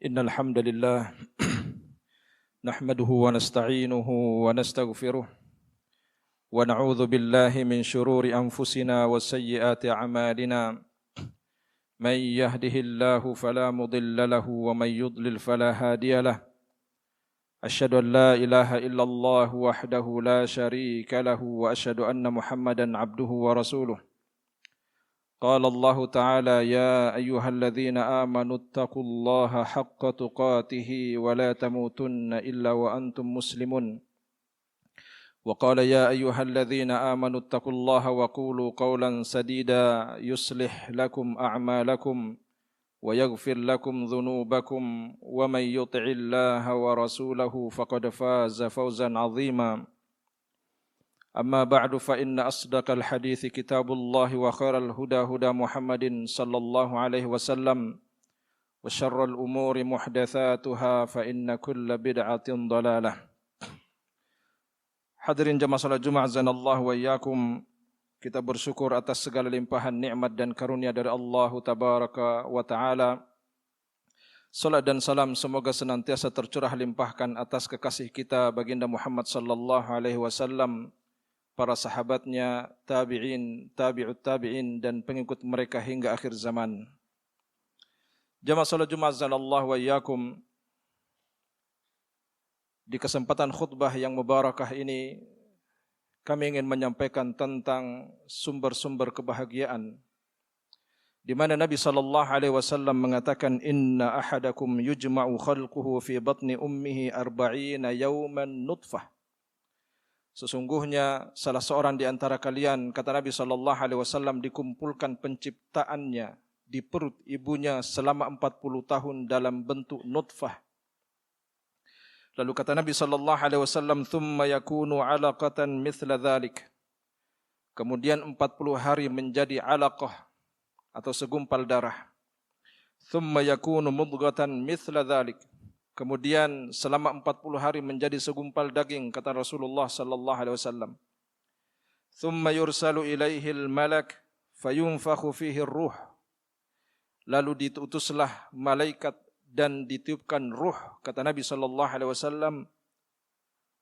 إن الحمد لله نحمده ونستعينه ونستغفره ونعوذ بالله من شرور أنفسنا وسيئات أعمالنا من يهده الله فلا مضل له ومن يضلل فلا هادي له أشهد أن لا إله إلا الله وحده لا شريك له وأشهد أن محمدا عبده ورسوله قال الله تعالى يا أيها الذين آمنوا اتقوا الله حق تقاته ولا تموتن إلا وأنتم مسلمون وقال يا أيها الذين آمنوا اتقوا الله وقولوا قولا سديدا يصلح لكم أعمالكم ويغفر لكم ذنوبكم ومن يطع الله ورسوله فقد فاز فوزا عظيما أما بعد فإن أصدق الحديث كتاب الله وخير الهدى هدى محمد صلى الله عليه وسلم وشر الأمور محدثاتها فإن كل بدعة ضلالة. Hadirin jamaah salat Jumat azanallahu wa iyyakum, kita bersyukur atas segala limpahan nikmat dan karunia dari Allah tabaraka wa taala. Salat dan salam semoga senantiasa tercurah limpahkan atas kekasih kita baginda Muhammad sallallahu alaihi wasallam, para sahabatnya, tabi'in, tabi'ut tabi'in dan pengikut mereka hingga akhir zaman. Jamaah salat Jumat azanallahu wa iyyakum, di kesempatan khutbah yang mubarakah ini kami ingin menyampaikan tentang sumber-sumber kebahagiaan, di mana Nabi sallallahu alaihi wasallam mengatakan inna ahadakum yujma'u khalquhu fi batni ummihi 40 yawman nutfah. Sesungguhnya salah seorang di antara kalian, kata Nabi sallallahu alaihi wasallam, dikumpulkan penciptaannya di perut ibunya selama 40 tahun dalam bentuk nutfah. Lalu kata Nabi sallallahu alaihi wasallam, thumma yakunu 'alaqatan mithla dhalik. Kemudian 40 hari menjadi 'alaqah atau segumpal darah. Thumma yakunu mudghatan mithla dhalik. Kemudian selama 40 hari menjadi segumpal daging, kata Rasulullah sallallahu alaihi wasallam. Thumma yursalu ilaihi al-malak fayunfakhu fihi ar-ruh. Lalu diutuslah malaikat dan ditiupkan ruh, kata Nabi sallallahu alaihi wasallam.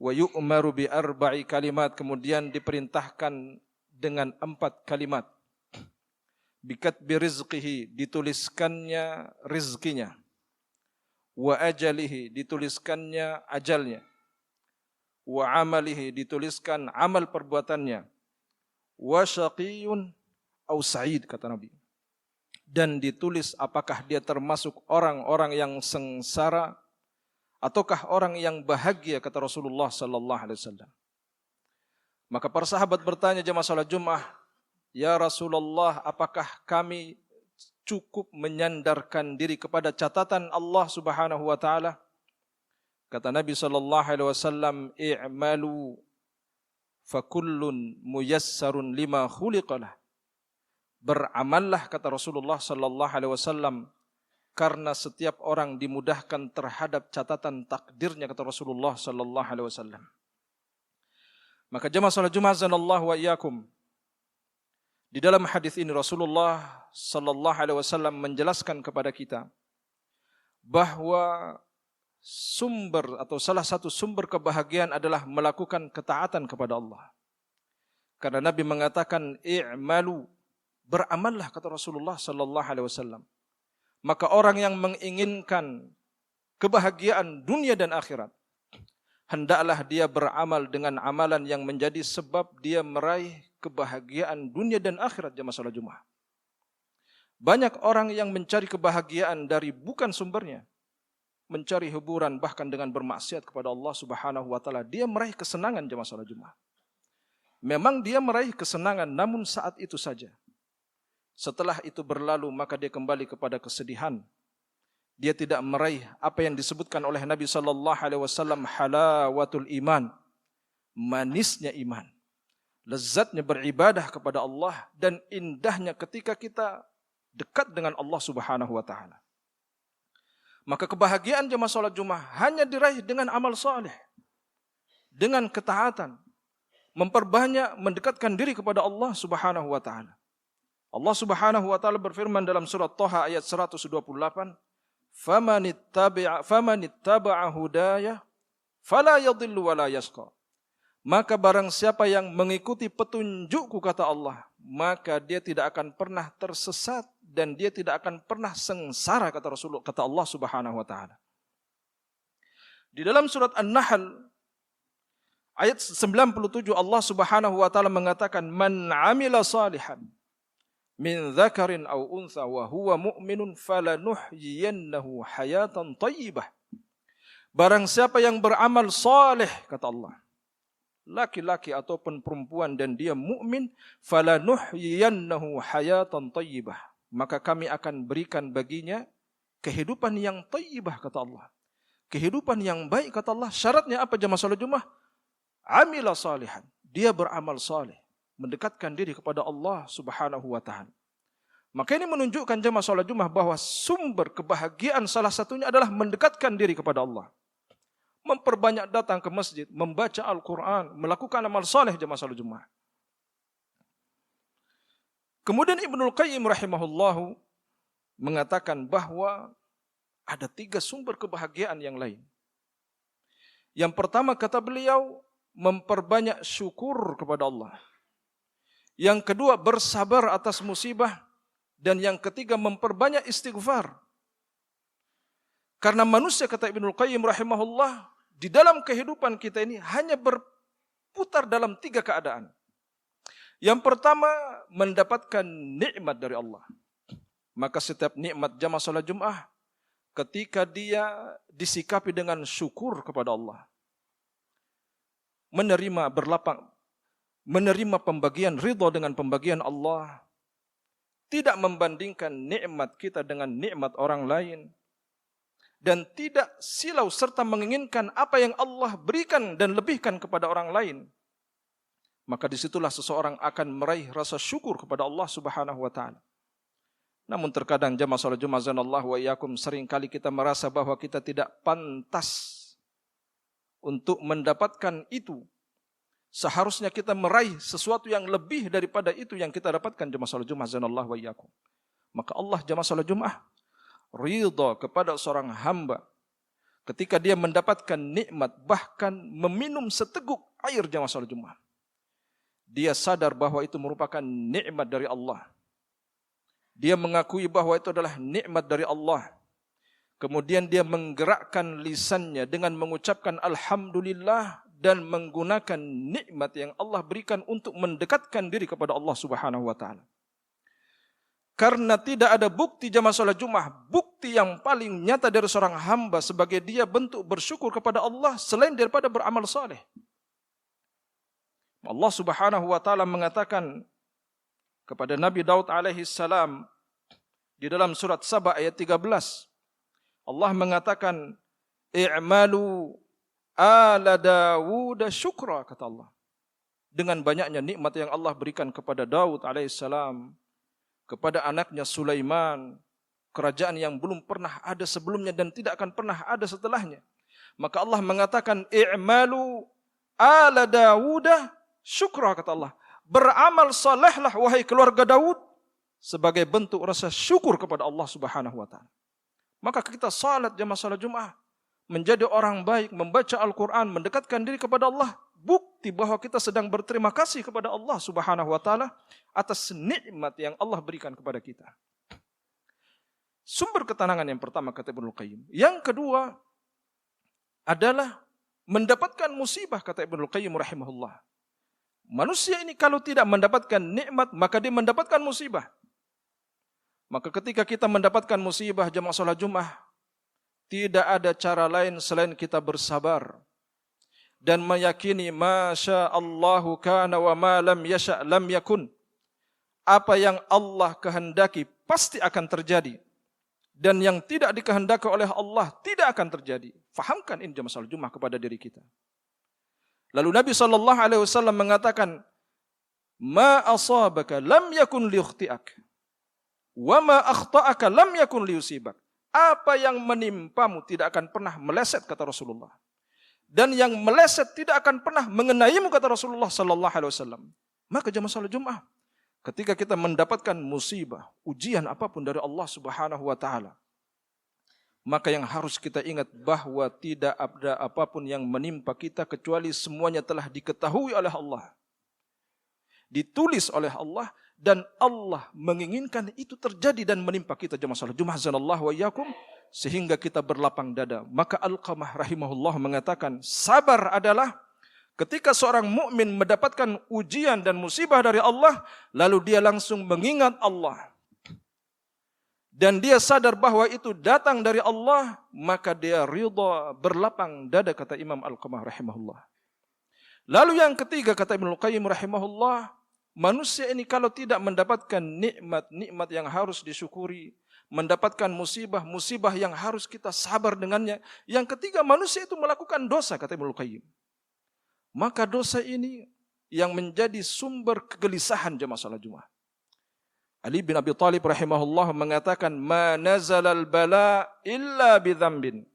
Wa yu'maru bi 4 kalimat, kemudian diperintahkan dengan 4 kalimat. Bikatbi rizqihi, dituliskannya rizkinya. Wa ajalihi, dituliskannya ajalnya. Wa amalihi, dituliskan amal perbuatannya. Wa syaqiyun au sa'id, kata Nabi. Dan ditulis apakah dia termasuk orang-orang yang sengsara ataukah orang yang bahagia, kata Rasulullah sallallahu alaihi wasallam. Maka para sahabat bertanya jemaah salat Jumat, ya Rasulullah, apakah kami cukup menyandarkan diri kepada catatan Allah Subhanahu wa taala? Kata Nabi sallallahu alaihi wasallam, i'malu fakullun muyassarun lima khuliqalah. Beramallah, kata Rasulullah sallallahu alaihi wasallam, karena setiap orang dimudahkan terhadap catatan takdirnya, kata Rasulullah sallallahu alaihi wasallam. Maka jemaah salat Jumat azanallahu wa iyyakum, di dalam hadis ini Rasulullah sallallahu alaihi wasallam menjelaskan kepada kita bahwa sumber atau salah satu sumber kebahagiaan adalah melakukan ketaatan kepada Allah. Karena Nabi mengatakan i'malu, beramallah, kata Rasulullah sallallahu alaihi wasallam. Maka orang yang menginginkan kebahagiaan dunia dan akhirat, hendaklah dia beramal dengan amalan yang menjadi sebab dia meraih kebahagiaan dunia dan akhirat. Jemaah salat Jumat, banyak orang yang mencari kebahagiaan dari bukan sumbernya, mencari hiburan bahkan dengan bermaksiat kepada Allah Subhanahu wa taala. Dia meraih kesenangan, jemaah salat Jumat. Memang dia meraih kesenangan, namun saat itu saja. Setelah itu berlalu, maka dia kembali kepada kesedihan. Dia tidak meraih apa yang disebutkan oleh Nabi sallallahu alaihi wasallam halawatul iman, manisnya iman, lezatnya beribadah kepada Allah, dan indahnya ketika kita dekat dengan Allah Subhanahu wa taala. Maka kebahagiaan jemaah salat Jumat hanya diraih dengan amal saleh, dengan ketaatan, memperbanyak mendekatkan diri kepada Allah Subhanahu wa taala. Allah Subhanahu wa taala berfirman dalam surat Thaha ayat 128, famanittaba'a hudaya fala yadhillu wa la yashqa. Maka barang siapa yang mengikuti petunjukku, kata Allah, maka dia tidak akan pernah tersesat dan dia tidak akan pernah sengsara, kata Rasulullah, kata Allah Subhanahu wa taala. Di dalam surat An-Nahl ayat 97 Allah Subhanahu wa taala mengatakan, "Man 'amila salihan min dzakarin aw untha wa huwa mu'minun falanuhyiyannahu hayatan thayyibah." Barang siapa yang beramal saleh, kata Allah, laki-laki ataupun perempuan dan dia mukmin, falanuhyiyannahu hayatan thayyibah, maka kami akan berikan baginya kehidupan yang thayyibah, kata Allah. Kehidupan yang baik, kata Allah. Syaratnya apa jemaah salat Jumat? Amila salihan, dia beramal saleh, mendekatkan diri kepada Allah Subhanahu wa taala. Maka ini menunjukkan jemaah salat Jumat bahwa sumber kebahagiaan salah satunya adalah mendekatkan diri kepada Allah. Memperbanyak datang ke masjid, membaca Al-Quran, melakukan amal saleh jemaah salat Jumat. Kemudian Ibnul Qayyim rahimahullahu mengatakan bahwa ada 3 sumber kebahagiaan yang lain. Yang pertama, kata beliau, memperbanyak syukur kepada Allah. Yang kedua, bersabar atas musibah. Dan yang ketiga, memperbanyak istighfar. Karena manusia, kata Ibnul Qayyim rahimahullah, di dalam kehidupan kita ini hanya berputar dalam 3 keadaan. Yang pertama, mendapatkan nikmat dari Allah. Maka setiap nikmat jamaah salat Jumat, ketika dia disikapi dengan syukur kepada Allah, menerima pembagian ridha dengan pembagian Allah, tidak membandingkan nikmat kita dengan nikmat orang lain, dan tidak silau serta menginginkan apa yang Allah berikan dan lebihkan kepada orang lain, maka disitulah seseorang akan meraih rasa syukur kepada Allah Subhanahu wa taala. Namun terkadang jamaah salat Jumat zanallahu wa iyyakum, seringkali kita merasa bahwa kita tidak pantas untuk mendapatkan itu. Seharusnya kita meraih sesuatu yang lebih daripada itu yang kita dapatkan jamaah salat Jumat zanallahu wa iyyakum. Maka Allah jamaah salat Jumat ridha kepada seorang hamba ketika dia mendapatkan nikmat, bahkan meminum seteguk air jamaah salat Jumat. Dia sadar bahwa itu merupakan nikmat dari Allah. Dia mengakui bahwa itu adalah nikmat dari Allah. Kemudian dia menggerakkan lisannya dengan mengucapkan alhamdulillah dan menggunakan nikmat yang Allah berikan untuk mendekatkan diri kepada Allah Subhanahu wa taala. Karena tidak ada bukti jamaah salat Jumat, bukti yang paling nyata dari seorang hamba sebagai dia bentuk bersyukur kepada Allah selain daripada beramal saleh. Allah Subhanahu wa taala mengatakan kepada Nabi Daud alaihi salam di dalam surat Saba ayat 13. Allah mengatakan, "I'malu ala Dawud syukra," kata Allah. Dengan banyaknya nikmat yang Allah berikan kepada Daud alaihi salam, kepada anaknya Sulaiman, kerajaan yang belum pernah ada sebelumnya dan tidak akan pernah ada setelahnya. Maka Allah mengatakan, "I'malu ala Dawud syukra," kata Allah. Beramal salehlah wahai keluarga Daud sebagai bentuk rasa syukur kepada Allah Subhanahu wa taala. Maka kita salat jamaah salat Jumat, menjadi orang baik, membaca Al-Quran, mendekatkan diri kepada Allah, bukti bahwa kita sedang berterima kasih kepada Allah Subhanahu wa taala atas nikmat yang Allah berikan kepada kita. Sumber ketenangan yang pertama kata Ibnul Qayyim. Yang kedua adalah mendapatkan musibah kata Ibnul Qayyim rahimahullah. Manusia ini kalau tidak mendapatkan nikmat, maka dia mendapatkan musibah. Maka ketika kita mendapatkan musibah jamaah salat Jumat, tidak ada cara lain selain kita bersabar dan meyakini masya Allahu kana wa ma lam yasha lam yakun. Apa yang Allah kehendaki pasti akan terjadi, dan yang tidak dikehendaki oleh Allah tidak akan terjadi. Fahamkan ini jamaah salat Jumat kepada diri kita. Lalu Nabi SAW mengatakan, "Ma asabaka lam yakun liyukhti'ak, wa ma akhta'aka lam yakun liyusibak." Apa yang menimpamu tidak akan pernah meleset kata Rasulullah, dan yang meleset tidak akan pernah mengenaimu kata Rasulullah SAW. Maka jamaah salat Jumat, ketika kita mendapatkan musibah, ujian apapun dari Allah Subhanahu wa taala, Maka yang harus kita ingat bahwa tidak ada apapun yang menimpa kita kecuali semuanya telah diketahui oleh Allah, ditulis oleh Allah, dan Allah menginginkan itu terjadi dan menimpa kita. Jemaah salat Jumat azanallahu wa iyyakum, sehingga kita berlapang dada. Maka Alqamah rahimahullah mengatakan, sabar adalah ketika seorang mukmin mendapatkan ujian dan musibah dari Allah, lalu dia langsung mengingat Allah, dan dia sadar bahwa itu datang dari Allah, maka dia ridha, berlapang dada, kata Imam Alqamah rahimahullah. Lalu yang ketiga, kata Ibnu Qayyim rahimahullah, manusia ini kalau tidak mendapatkan nikmat-nikmat yang harus disyukuri, mendapatkan musibah-musibah yang harus kita sabar dengannya. Yang ketiga, manusia itu melakukan dosa, kata Ibnu Qayyim. Maka dosa ini yang menjadi sumber kegelisahan jemaah salat Jumat. Ali bin Abi Thalib rahimahullah mengatakan, ma nazalal bala illa bidzambin.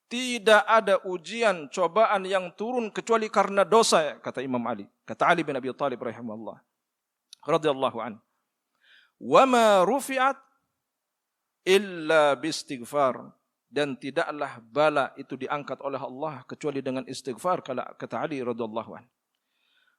Tidak ada ujian, cobaan yang turun kecuali karena dosa, kata Imam Ali. Kata Ali bin Abi Thalib rahimahullah radhiyallahu an. Wa ma rufi'at illa bistighfar. Dan tidaklah bala itu diangkat oleh Allah kecuali dengan istighfar, kata Ali radhiyallahu an.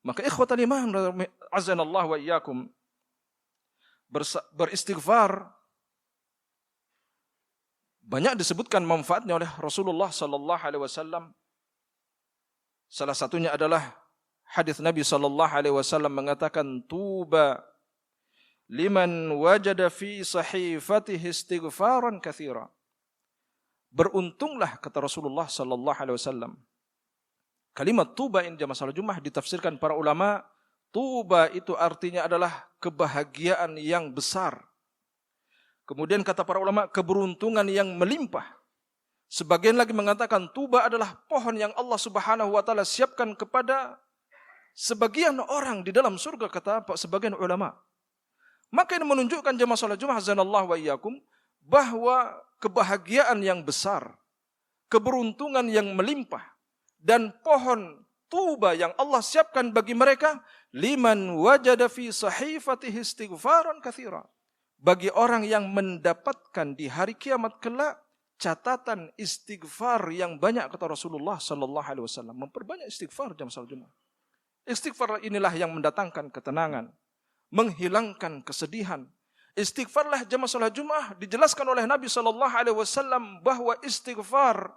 Maka ikhwatal iman azanallahu wa iyyakum, beristighfar banyak disebutkan manfaatnya oleh Rasulullah sallallahu alaihi wasallam. Salah satunya adalah hadis Nabi sallallahu alaihi wasallam mengatakan, tuba liman wajada fi sahifatihi istighfaran katsira. Beruntunglah, kata Rasulullah sallallahu alaihi wasallam. Kalimat tuba ini jemaah salat Jumat ditafsirkan para ulama, tuba itu artinya adalah kebahagiaan yang besar. Kemudian kata para ulama, keberuntungan yang melimpah. Sebagian lagi mengatakan tuba adalah pohon yang Allah Subhanahu wa taala siapkan kepada sebagian orang di dalam surga, kata sebagian ulama. Maka ini menunjukkan jemaah salat Jumat azanallahu wa iyyakum bahwa kebahagiaan yang besar, keberuntungan yang melimpah, dan pohon tuba yang Allah siapkan bagi mereka, liman wajada fi sahifatihi istighfaran katsira. Bagi orang yang mendapatkan di hari kiamat kelak catatan istighfar yang banyak, kata Rasulullah sallallahu alaihi wasallam. Memperbanyak istighfar jam salat Jumat. Istighfar inilah yang mendatangkan ketenangan, menghilangkan kesedihan. Istighfarlah jamaah salat Jumat dijelaskan oleh Nabi sallallahu alaihi wasallam bahwa istighfar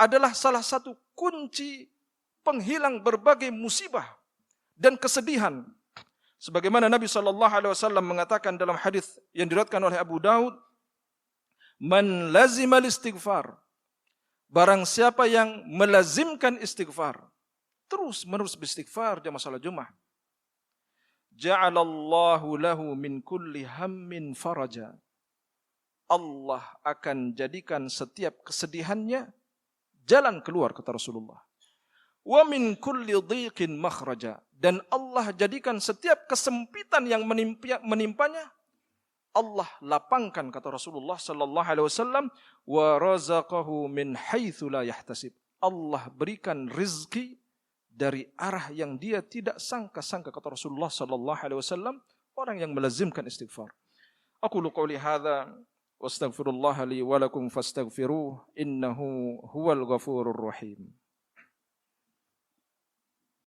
adalah salah satu kunci penghilang berbagai musibah dan kesedihan. Sebagaimana Nabi sallallahu alaihi wasallam mengatakan dalam hadis yang diriwayatkan oleh Abu Daud, man lazimal istighfar, barang siapa yang melazimkan istighfar, terus menerus beristighfar jamaah salat Jumat, ja'alallahu lahu min kulli hammin faraja. Allah akan jadikan setiap kesedihannya jalan keluar, kata Rasulullah. Wa min kulli dhiqin makhraja. Dan Allah jadikan setiap kesempitan yang menimpanya, Allah lapangkan, kata Rasulullah sallallahu alaihi wasallam, wa razaqahu min haitsu la yahtasib. Allah berikan rizki dari arah yang dia tidak sangka-sangka, kata Rasulullah sallallahu alaihi wasallam, orang yang melazimkan istighfar. Aqulu qouli hadza wastaghfirullah li wa lakum fastaghfiruh innahu huwal ghafurur rahim.